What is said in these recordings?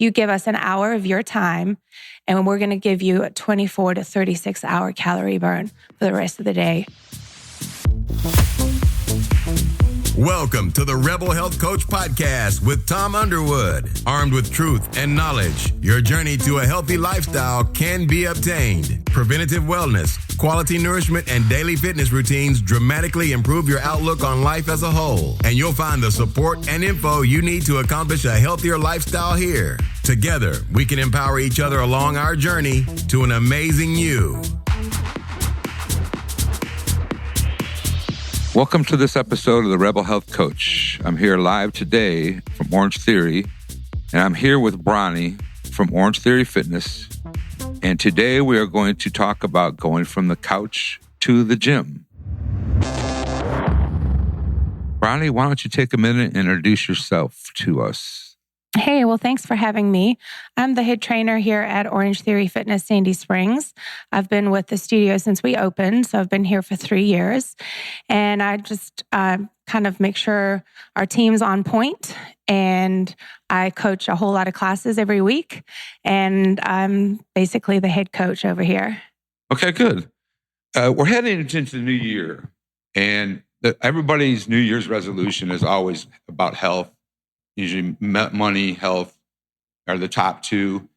You give us an hour of your time, and we're going to give you a 24 to 36 hour calorie burn for the rest of the day. Welcome to the Rebel Health Coach Podcast with Tom Underwood. Armed with truth and knowledge, your journey to a healthy lifestyle can be obtained. Preventative wellness, quality nourishment, and daily fitness routines dramatically improve your outlook on life as a whole. And you'll find the support and info you need to accomplish a healthier lifestyle here. Together, we can empower each other along our journey to an amazing you. Welcome to this episode of the Rebel Health Coach. I'm here live today from OrangeTheory, and I'm here with Bronni from OrangeTheory Fitness. And today we are going to talk about going from the couch to the gym. Bronni, why don't you take a minute and introduce yourself to us? Hey, well, thanks for having me. I'm the head trainer here at OrangeTheory Fitness Sandy Springs. I've been with the studio since we opened, so I've been here for 3 years. And I just kind of make sure our team's on point. And I coach a whole lot of classes every week. And I'm basically the head coach over here. Okay, good. We're heading into the new year. And everybody's New Year's resolution is always about health. Usually money, health are the top two.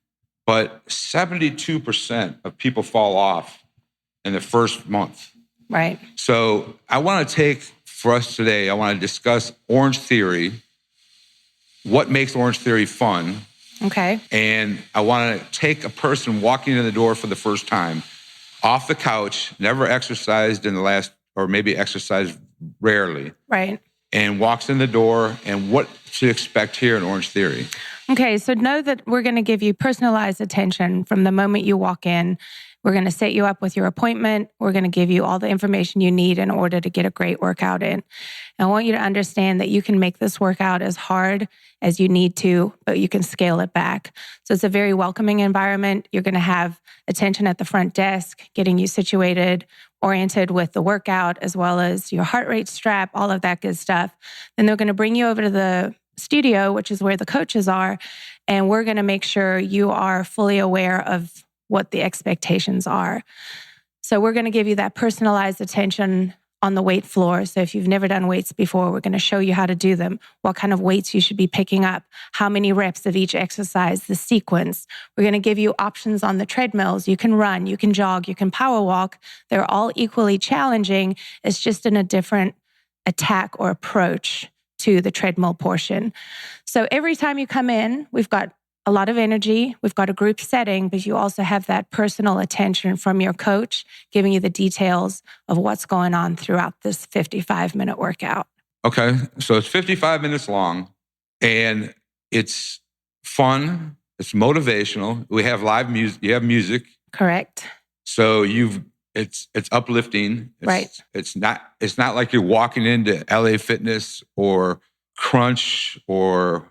But 72% of people fall off in the first month. Right. So I want to take, for us today, I want to discuss OrangeTheory, what makes OrangeTheory fun. Okay. And I want to take a person walking in the door for the first time, off the couch, never exercised in the last, or maybe exercised rarely. Right. And walks in the door and what to expect here in OrangeTheory. Okay, so know that we're going to give you personalized attention from the moment you walk in. We're going to set you up with your appointment. We're going to give you all the information you need in order to get a great workout in. And I want you to understand that you can make this workout as hard as you need to, but you can scale it back. So it's a very welcoming environment. You're going to have attention at the front desk, getting you situated, oriented with the workout, as well as your heart rate strap, all of that good stuff. Then they're going to bring you over to the studio, which is where the coaches are, and we're going to make sure you are fully aware of what the expectations are. So we're going to give you that personalized attention on the weight floor. So if you've never done weights before, we're going to show you how to do them, what kind of weights you should be picking up, how many reps of each exercise, the sequence. We're going to give you options on the treadmills. You can run, you can jog, you can power walk. They're all equally challenging. It's just in a different attack or approach to the treadmill portion. So every time you come in, we've got a lot of energy. We've got a group setting, but you also have that personal attention from your coach, giving you the details of what's going on throughout this 55-minute workout. Okay, so it's 55 minutes long, and it's fun. It's motivational. We have live music. You have music. Correct. So it's uplifting. Right. It's not like you're walking into LA Fitness or Crunch or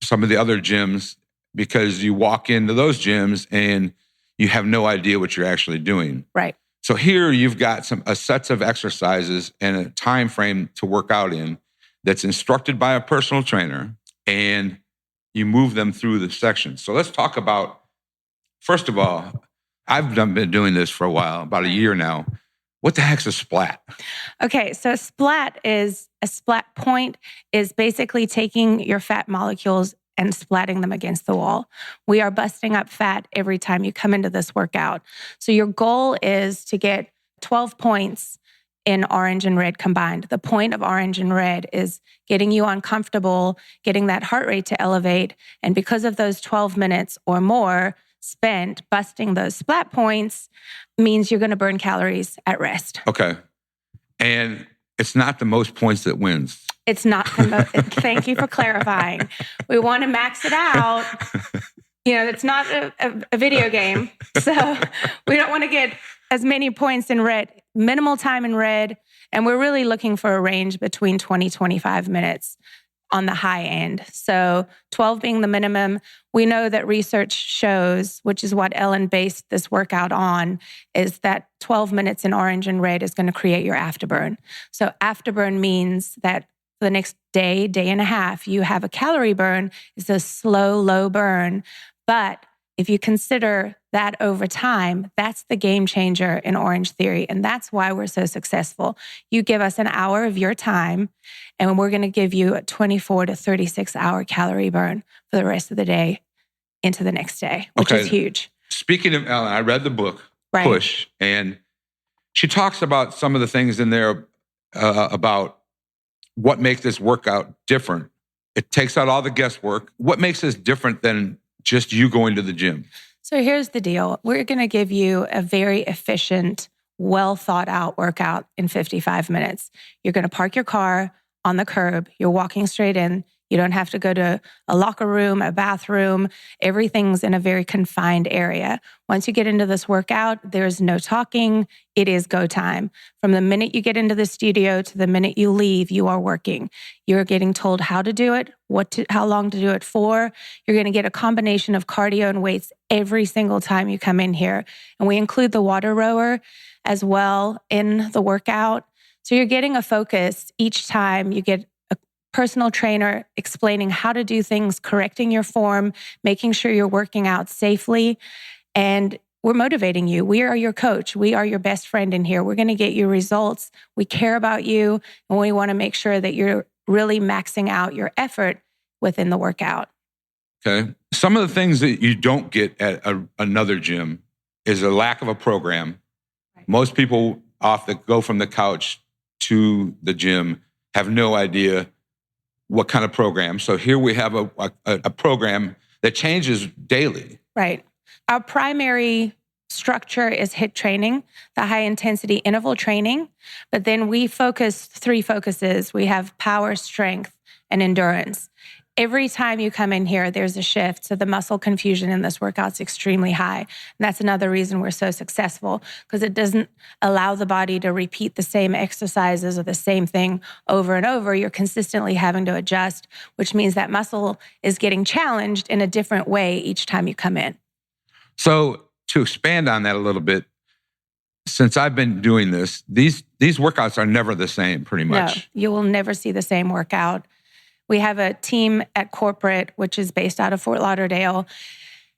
some of the other gyms, because you walk into those gyms and you have no idea what you're actually doing. Right. So here you've got a sets of exercises and a time frame to work out in that's instructed by a personal trainer, and you move them through the sections. So let's talk about, first of all, I've been doing this for a while, about a year now. What the heck's a splat? Okay, so a splat point is basically taking your fat molecules and splatting them against the wall. We are busting up fat every time you come into this workout. So your goal is to get 12 points in orange and red combined. The point of orange and red is getting you uncomfortable, getting that heart rate to elevate. And because of those 12 minutes or more spent busting those splat points means you're going to burn calories at rest. Okay. And it's not the most points that wins. It's not the most. Thank you for clarifying. We want to max it out. You know, it's not a video game. So we don't want to get as many points in red, minimal time in red. And we're really looking for a range between 20, 25 minutes on the high end. So 12 being the minimum. We know that research shows, which is what Ellen based this workout on, is that 12 minutes in orange and red is going to create your afterburn. So afterburn means that for the next day, day and a half, you have a calorie burn. It's a slow, low burn. But if you consider that over time, that's the game changer in OrangeTheory. And that's why we're so successful. You give us an hour of your time, and we're going to give you a 24 to 36 hour calorie burn for the rest of the day into the next day, which is huge. Speaking of Ellen, I read the book, Right. Push, and she talks about some of the things in there about what makes this workout different. It takes out all the guesswork. What makes this different than just you going to the gym? So here's the deal. We're going to give you a very efficient, well thought out workout in 55 minutes. You're going to park your car on the curb. You're walking straight in. You don't have to go to a locker room, a bathroom. Everything's in a very confined area. Once you get into this workout, there's no talking. It is go time. From the minute you get into the studio to the minute you leave, you are working. You're getting told how to do it, how long to do it for. You're going to get a combination of cardio and weights every single time you come in here. And we include the water rower as well in the workout. So you're getting a focus each time. You get personal trainer explaining how to do things, correcting your form, making sure you're working out safely. And we're motivating you. We are your coach. We are your best friend in here. We're going to get you results. We care about you, and we want to make sure that you're really maxing out your effort within the workout. Okay. Some of the things that you don't get at another gym is a lack of a program. Right. Most people go from the couch to the gym have no idea what kind of program. So here we have a program that changes daily. Right. Our primary structure is HIIT training, the high intensity interval training. But then we focus 3 focuses. We have power, strength, and endurance. Every time you come in here, there's a shift. So the muscle confusion in this workout is extremely high. And that's another reason we're so successful, because it doesn't allow the body to repeat the same exercises or the same thing over and over. You're consistently having to adjust, which means that muscle is getting challenged in a different way each time you come in. So to expand on that a little bit, since I've been doing this, these workouts are never the same, pretty much. No, you will never see the same workout. We have a team at corporate, which is based out of Fort Lauderdale,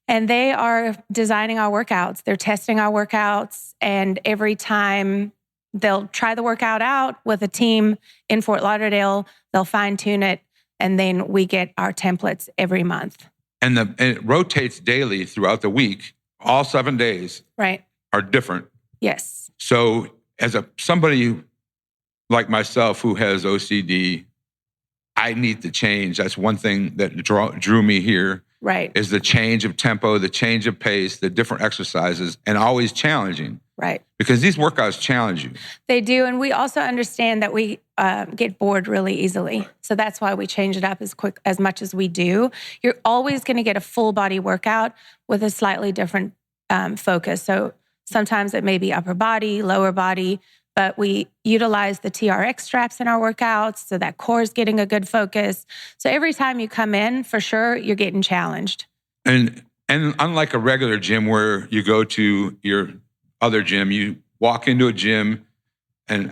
and they are designing our workouts. They're testing our workouts, and every time they'll try the workout out with a team in Fort Lauderdale, they'll fine-tune it, and then we get our templates every month. And it rotates daily throughout the week. All 7 days are different. Yes. So as somebody like myself who has OCD, I need to change. That's one thing that drew me here. Right. Is the change of tempo, the change of pace, the different exercises, and always challenging. Right. Because these workouts challenge you. They do. And we also understand that we get bored really easily. So that's why we change it up as much as we do. You're always going to get a full body workout with a slightly different focus. So sometimes it may be upper body, lower body, but we utilize the TRX straps in our workouts so that core is getting a good focus. So every time you come in, for sure, you're getting challenged. And unlike a regular gym where you go to your other gym, you walk into a gym, and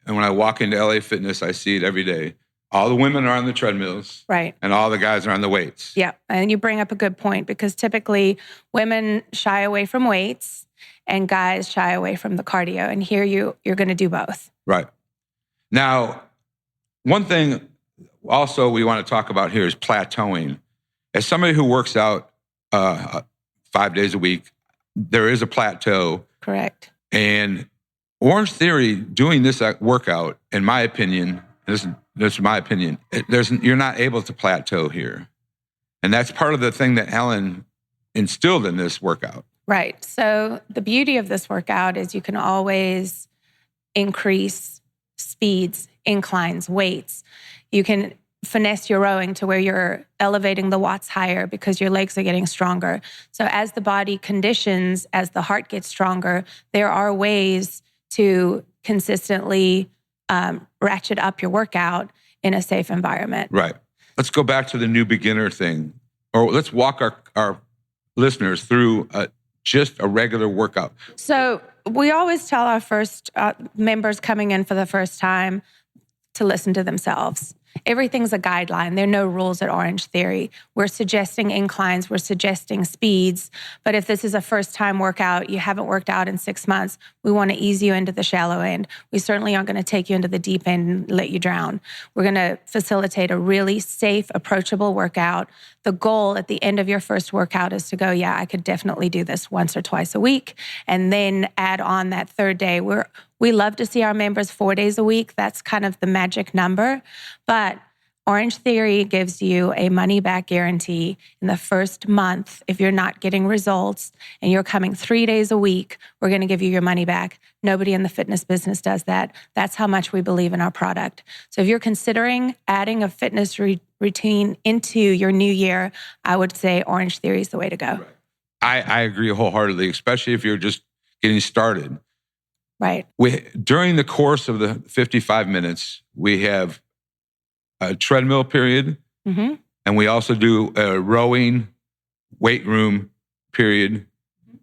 when I walk into LA Fitness, I see it every day. All the women are on the treadmills. Right. And all the guys are on the weights. Yeah. And you bring up a good point, because typically women shy away from weights and guys shy away from the cardio. And here you're going to do both. Right. Now, one thing also we want to talk about here is plateauing. As somebody who works out 5 days a week, there is a plateau. Correct. And OrangeTheory doing this workout, in my opinion, this is my opinion, you're not able to plateau here. And that's part of the thing that Helen instilled in this workout. Right. So the beauty of this workout is you can always increase speeds, inclines, weights. You can finesse your rowing to where you're elevating the watts higher because your legs are getting stronger. So as the body conditions, as the heart gets stronger, there are ways to consistently ratchet up your workout in a safe environment. Right. Let's go back to the new beginner thing, or let's walk our listeners through just a regular workout. So we always tell our first members coming in for the first time, to listen to themselves. Everything's a guideline. There are no rules at OrangeTheory. We're suggesting inclines, we're suggesting speeds. But if this is a first-time workout, you haven't worked out in 6 months, we want to ease you into the shallow end. We certainly aren't going to take you into the deep end and let you drown. We're going to facilitate a really safe, approachable workout. The goal at the end of your first workout is to go, yeah, I could definitely do this once or twice a week, and then add on that third day. We love to see our members 4 days a week. That's kind of the magic number. But OrangeTheory gives you a money-back guarantee in the first month. If you're not getting results and you're coming 3 days a week, we're going to give you your money back. Nobody in the fitness business does that. That's how much we believe in our product. So if you're considering adding a fitness routine into your new year, I would say OrangeTheory is the way to go. Right. I agree wholeheartedly, especially if you're just getting started. Right. During the course of the 55 minutes, we have a treadmill period, mm-hmm. and we also do a rowing weight room period.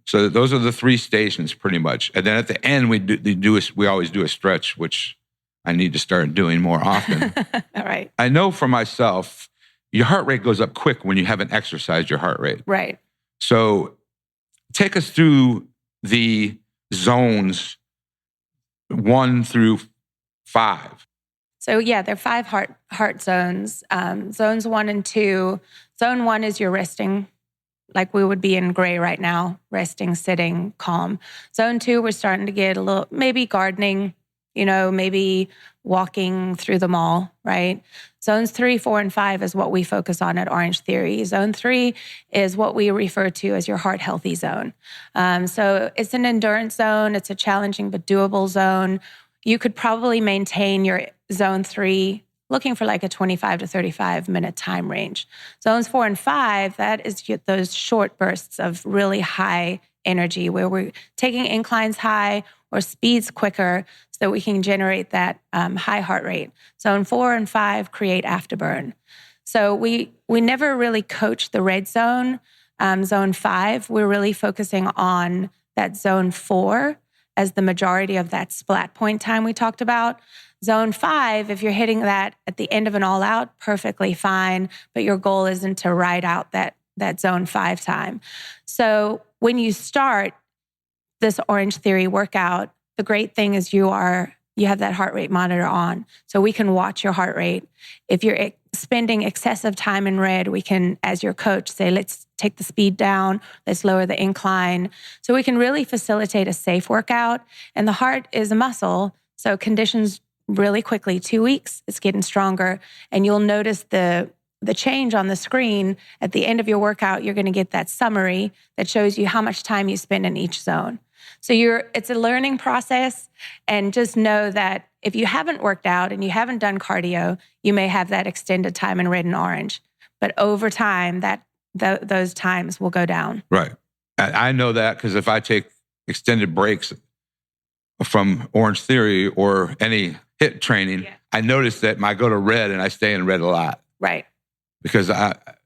So those are the 3 stations pretty much. And then at the end, we always do a stretch, which I need to start doing more often. All right. I know for myself, your heart rate goes up quick when you haven't exercised your heart rate. Right. So take us through the zones 1 through 5. So yeah, there are 5 heart zones. Zones 1 and 2. Zone 1 is your resting, like we would be in gray right now, resting, sitting, calm. Zone 2, we're starting to get a little, maybe gardening, maybe walking through the mall, right? Zones 3, 4, and 5 is what we focus on at OrangeTheory. Zone 3 is what we refer to as your heart healthy zone. So it's an endurance zone. It's a challenging but doable zone. You could probably maintain your zone 3 looking for like a 25 to 35 minute time range. Zones 4 and 5, that is those short bursts of really high energy where we're taking inclines high or speeds quicker so that we can generate that high heart rate. Zone 4 and 5 create afterburn. So we never really coach the red zone. Zone 5, we're really focusing on that zone 4 as the majority of that splat point time we talked about. Zone 5, if you're hitting that at the end of an all-out, perfectly fine, but your goal isn't to ride out that zone 5 time. So when you start this OrangeTheory workout, the great thing is you have that heart rate monitor on, so we can watch your heart rate. If you're spending excessive time in red, we can, as your coach, say, let's take the speed down, let's lower the incline. So we can really facilitate a safe workout. And the heart is a muscle, so conditions really quickly. 2 weeks, it's getting stronger. And you'll notice the change on the screen at the end of your workout. You're going to get that summary that shows you how much time you spend in each zone. So it's a learning process, and just know that if you haven't worked out and you haven't done cardio, you may have that extended time in red and orange. But over time, those times will go down. Right. I know that because if I take extended breaks from OrangeTheory or any HIIT training, I notice that I go to red and I stay in red a lot. Right. Because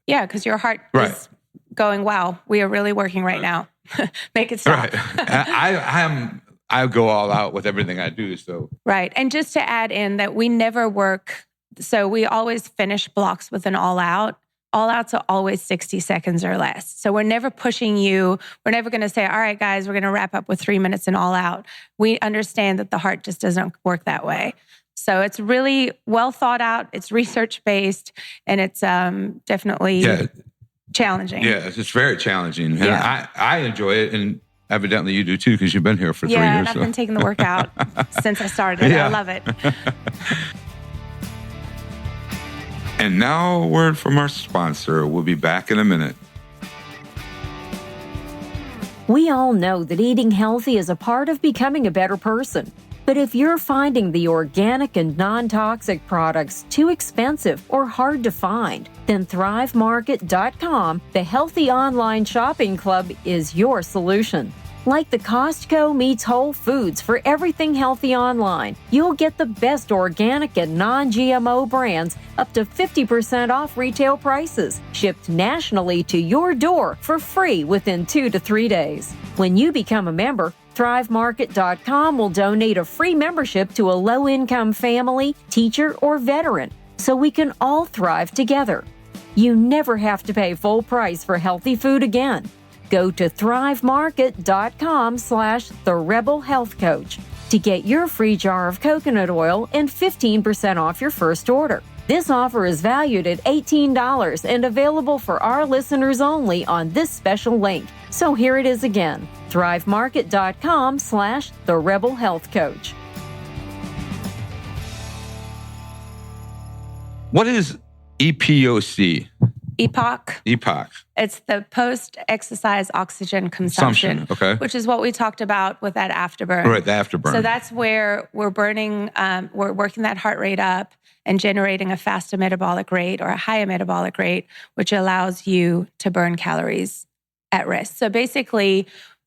because your heart is going, wow, we are really working right now. Make it stop. Right. I go all out with everything I do. So right. And just to add in that we never work, so we always finish blocks with an all out. All outs are always 60 seconds or less. So we're never pushing you. We're never going to say, all right, guys, we're going to wrap up with 3 minutes and all out. We understand that the heart just doesn't work that way. So it's really well thought out. It's research-based, and it's definitely challenging. Yeah, it's very challenging. And I enjoy it, and evidently you do too, because you've been here for 3 years. Yeah, and I've been taking the workout since I started. I love it. And now a word from our sponsor. We'll be back in a minute. We all know that eating healthy is a part of becoming a better person. But if you're finding the organic and non-toxic products too expensive or hard to find, then ThriveMarket.com, the healthy online shopping club, is your solution. Like the Costco meets Whole Foods for everything healthy online, you'll get the best organic and non-GMO brands up to 50% off retail prices, shipped nationally to your door for free within 2 to 3 days. When you become a member, ThriveMarket.com will donate a free membership to a low-income family, teacher, or veteran so we can all thrive together. You never have to pay full price for healthy food again. Go to ThriveMarket.com/TheRebelHealthCoach to get your free jar of coconut oil and 15% off your first order. This offer is valued at $18 and available for our listeners only on this special link. So here it is again, ThriveMarket.com/TheRebelHealthCoach. What is EPOC? EPOC. It's the post-exercise oxygen consumption, okay. Which is what we talked about with that afterburn. Right, the afterburn. So that's where we're burning, we're working that heart rate up and generating a faster metabolic rate or a higher metabolic rate, which allows you to burn calories at rest. So basically,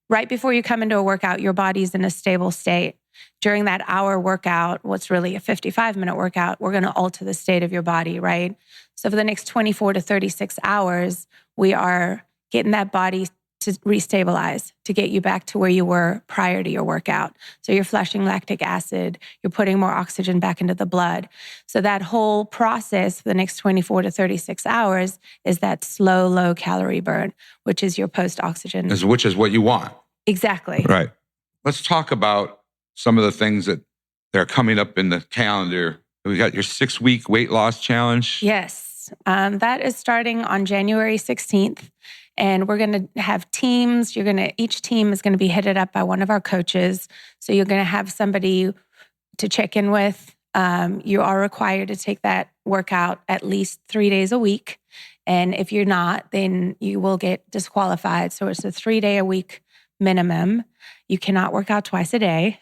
right before you come into a workout, your body's in a stable state. During that hour workout, what's really a 55-minute workout, we're going to alter the state of your body, right? So for the next 24 to 36 hours, we are getting that body to restabilize, to get you back to where you were prior to your workout. So you're flushing lactic acid, you're putting more oxygen back into the blood. So that whole process for the next 24 to 36 hours is that slow, low calorie burn, which is your post-oxygen. Which is what you want. Exactly. Right. Let's talk about some of the things that are coming up in the calendar. We got your 6-week weight loss challenge. Yes. That is starting on January 16th. And we're going to have teams. Each team is going to be headed up by one of our coaches. So you're going to have somebody to check in with. You are required to take that workout at least 3 days a week. And if you're not, then you will get disqualified. So it's a 3-day-a-week minimum. You cannot work out twice a day.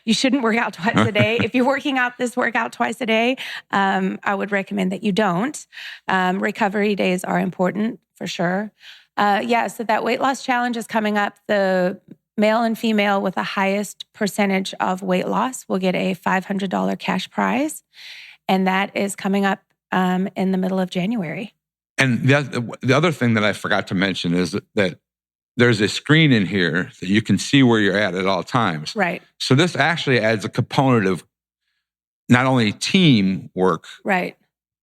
You shouldn't work out twice a day. If you're working out this workout twice a day, I would recommend that you don't. Recovery days are important for sure. So that weight loss challenge is coming up. The male and female with the highest percentage of weight loss will get a $500 cash prize. And that is coming up in the middle of January. And the other thing that I forgot to mention is that there's a screen in here that you can see where you're at all times. Right. So this actually adds a component of not only team work, right,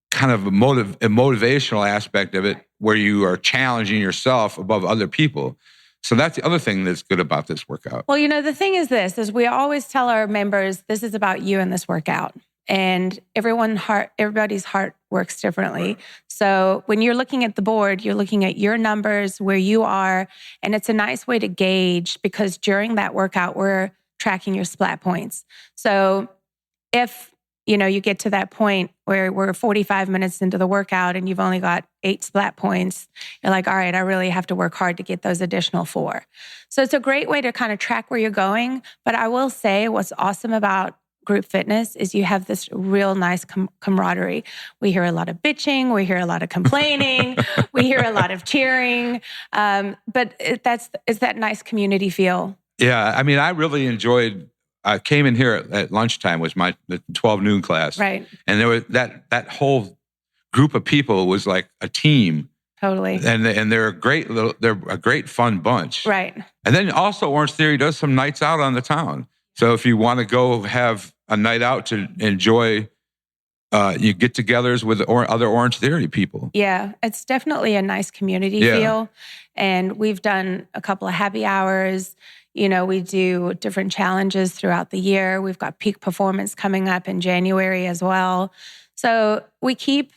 kind of a motivational aspect of it where you are challenging yourself above other people. So that's the other thing that's good about this workout. Well, the thing is we always tell our members, this is about you in this workout. And everybody's heart works differently. So when you're looking at the board, you're looking at your numbers, where you are, and it's a nice way to gauge because during that workout, we're tracking your splat points. So if, you get to that point where we're 45 minutes into the workout and you've only got 8 splat points, you're like, all right, I really have to work hard to get those additional 4. So it's a great way to kind of track where you're going. But I will say what's awesome about group fitness is you have this real nice camaraderie. We hear a lot of bitching, we hear a lot of complaining, we hear a lot of cheering, but it's that nice community feel. Yeah, I mean, I really enjoyed. I came in here at lunchtime was the 12 noon class, right? And there was that whole group of people was like a team. Totally. And they're a great fun bunch, right? And then also Orange Theory does some nights out on the town. So if you want to go have a night out to enjoy, you get togethers with other Orange Theory people. Yeah, it's definitely a nice community feel. And we've done a couple of happy hours. We do different challenges throughout the year. We've got peak performance coming up in January as well. So we keep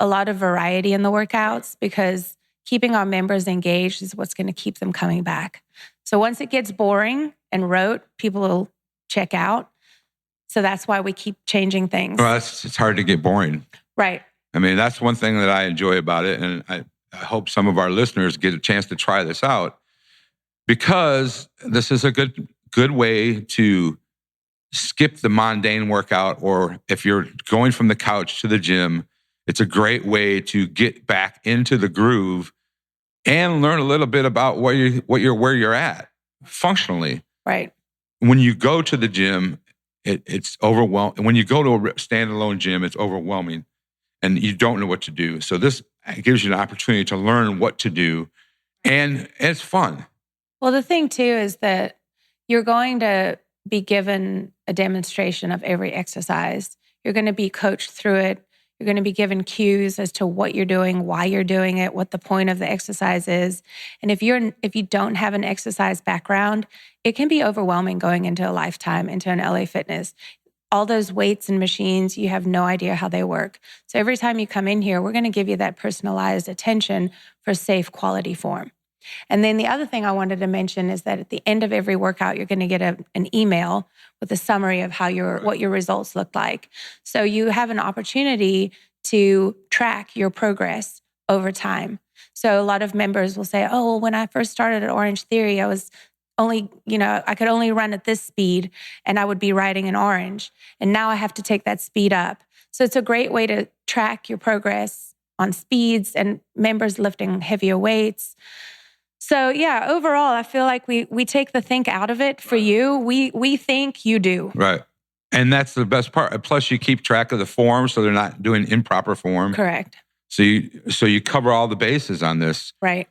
a lot of variety in the workouts because keeping our members engaged is what's going to keep them coming back. So once it gets boring and rote, people will check out. So that's why we keep changing things. Well, it's hard to get boring. Right. I mean, that's one thing that I enjoy about it. And I hope some of our listeners get a chance to try this out because this is a good way to skip the mundane workout. Or if you're going from the couch to the gym, it's a great way to get back into the groove and learn a little bit about where you're at functionally. Right. When you go to the gym, it's overwhelming. When you go to a standalone gym, it's overwhelming and you don't know what to do. So this gives you an opportunity to learn what to do and it's fun. Well, the thing too is that, You're going to be given a demonstration of every exercise. You're going to be coached through it. You're going to be given cues as to what you're doing, why you're doing it, what the point of the exercise is. And if you don't have an exercise background, it can be overwhelming going into a lifetime, into an LA Fitness. All those weights and machines, you have no idea how they work. So every time you come in here, we're going to give you that personalized attention for safe, quality form. And then the other thing I wanted to mention is that at the end of every workout, you're going to get an email with a summary of how what your results look like. So you have an opportunity to track your progress over time. So a lot of members will say, oh, well, when I first started at OrangeTheory, I was only, I could only run at this speed and I would be riding an orange. And now I have to take that speed up. So it's a great way to track your progress on speeds and members lifting heavier weights. So yeah, overall, I feel like we take the think out of it for you. We think, you do. Right. And that's the best part. Plus, you keep track of the form so they're not doing improper form. Correct. So you cover all the bases on this. Right.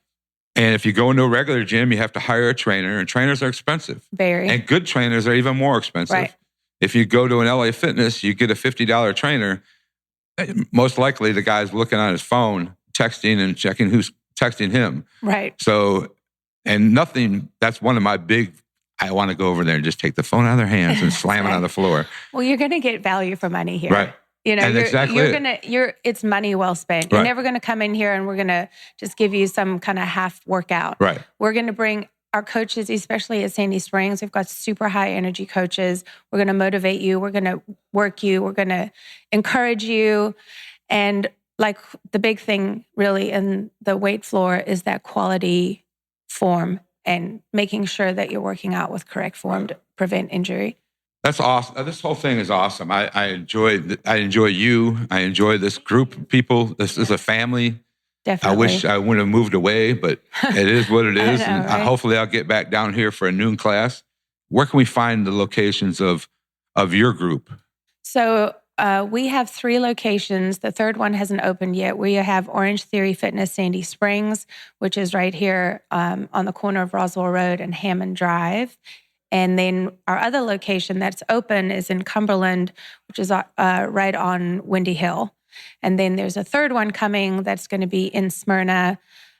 And if you go into a regular gym, you have to hire a trainer, and trainers are expensive. Very. And good trainers are even more expensive. Right. If you go to an LA Fitness, you get a $50 trainer. Most likely the guy's looking on his phone, texting and checking who's texting him. Right. So, and nothing, that's one of my big, I want to go over there and just take the phone out of their hands and slam it on the floor. Well, you're going to get value for money here. Right. And exactly it's money well spent. You're never going to come in here and we're going to just give you some kind of half workout. Right. We're going to bring our coaches, especially at Sandy Springs. We've got super high energy coaches. We're going to motivate you. We're going to work you. We're going to encourage you. And like the big thing really in the weight floor is that quality form and making sure that you're working out with correct form to prevent injury. That's awesome. This whole thing is awesome. I enjoy you. I enjoy this group of people. This is a family. Definitely. I wish I wouldn't have moved away, but it is what it is. I know, right? Hopefully I'll get back down here for a noon class. Where can we find the locations of your group? So we have 3 locations. The third one hasn't opened yet. We have OrangeTheory Fitness Sandy Springs, which is right here on the corner of Roswell Road and Hammond Drive. And then our other location that's open is in Cumberland, which is right on Windy Hill. And then there's a third one coming that's going to be in Smyrna,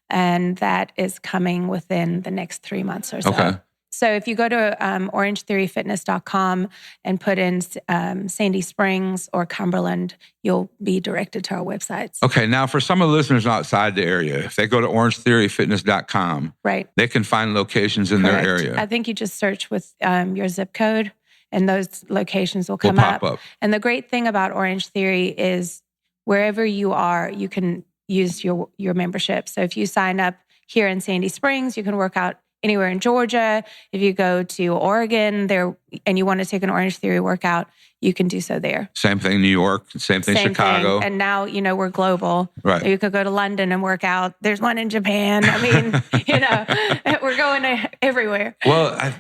and that is coming within the next 3 months or so. Okay. So if you go to OrangeTheoryFitness.com and put in Sandy Springs or Cumberland, you'll be directed to our websites. Okay. Now, for some of the listeners outside the area, if they go to OrangeTheoryFitness.com, right, they can find locations in their area. I think you just search with your zip code, and those locations will come pop up. And the great thing about Orange Theory is wherever you are, you can use your membership. So if you sign up here in Sandy Springs, you can work out anywhere in Georgia. If you go to Oregon there and you want to take an Orange Theory workout, you can do so there. Same thing, New York. Same thing, Chicago. And now, we're global. Right. You could go to London and work out. There's one in Japan. I mean, we're going everywhere. Well,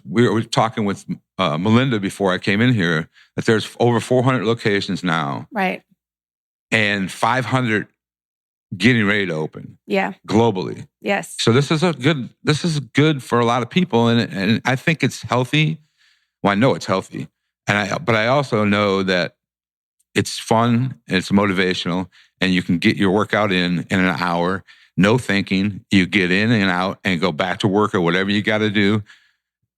we were talking with Melinda before I came in here that there's over 400 locations now. Right. And 500 getting ready to open. Yeah. Globally. Yes. So this is good for a lot of people, and I think it's healthy. Well, I know it's healthy, but I also know that it's fun and it's motivational, and you can get your workout in an hour, no thinking. You get in and out and go back to work or whatever you got to do,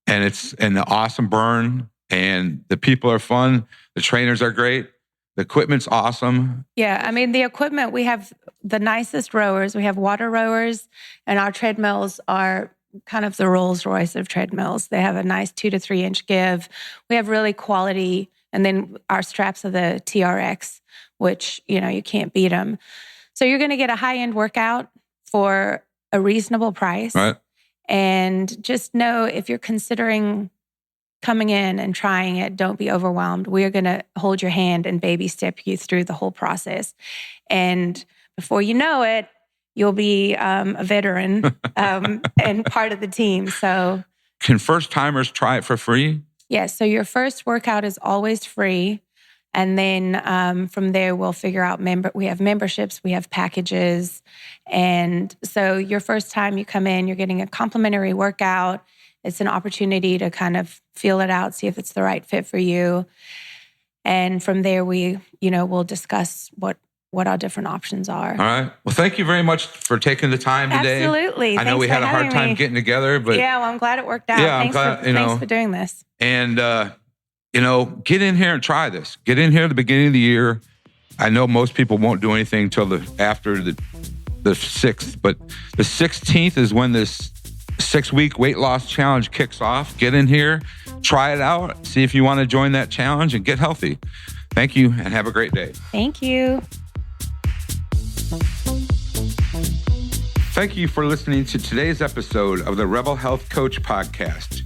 and it's an awesome burn, and the people are fun. The trainers are great. The equipment's awesome. Yeah, I mean, the equipment, we have the nicest rowers. We have water rowers, and our treadmills are kind of the Rolls Royce of treadmills. They have a nice 2 to 3 inch give. We have really quality, and then our straps are the TRX, which, you can't beat them. So you're going to get a high-end workout for a reasonable price. Right. And just know if you're considering coming in and trying it, don't be overwhelmed. We're going to hold your hand and baby step you through the whole process. And before you know it, you'll be a veteran and part of the team. So, can first timers try it for free? Yes. So your first workout is always free. And then from there, we'll figure out we have memberships, we have packages. And so your first time you come in, you're getting a complimentary workout. It's an opportunity to kind of feel it out, see if it's the right fit for you. And from there, we'll discuss what our different options are. All right. Well, thank you very much for taking the time today. Absolutely. I know we had a hard time getting together, but yeah, well, I'm glad it worked out. Yeah, thanks for doing this. And get in here and try this. Get in here at the beginning of the year. I know most people won't do anything until after the 6th, but the 16th is when this 6-week weight loss challenge kicks off. Get in here, try it out, see if you want to join that challenge and get healthy. Thank you and have a great day. Thank you. Thank you for listening to today's episode of the Rebel Health Coach Podcast.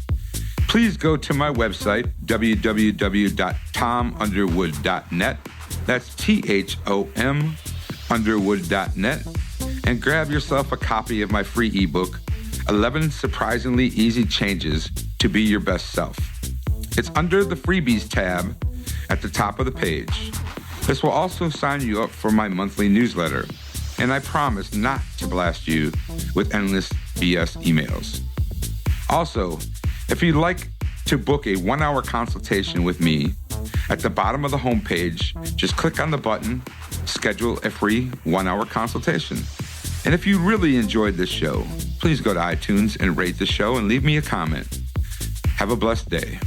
Please go to my website, www.tomunderwood.net. That's THOM underwood.net, and grab yourself a copy of my free ebook, 11 Surprisingly Easy Changes to Be Your Best Self. It's under the freebies tab at the top of the page. This will also sign you up for my monthly newsletter, and I promise not to blast you with endless BS emails. Also, if you'd like to book a 1-hour consultation with me, at the bottom of the homepage, just click on the button, schedule a free 1-hour consultation. And if you really enjoyed this show, please go to iTunes and rate the show and leave me a comment. Have a blessed day.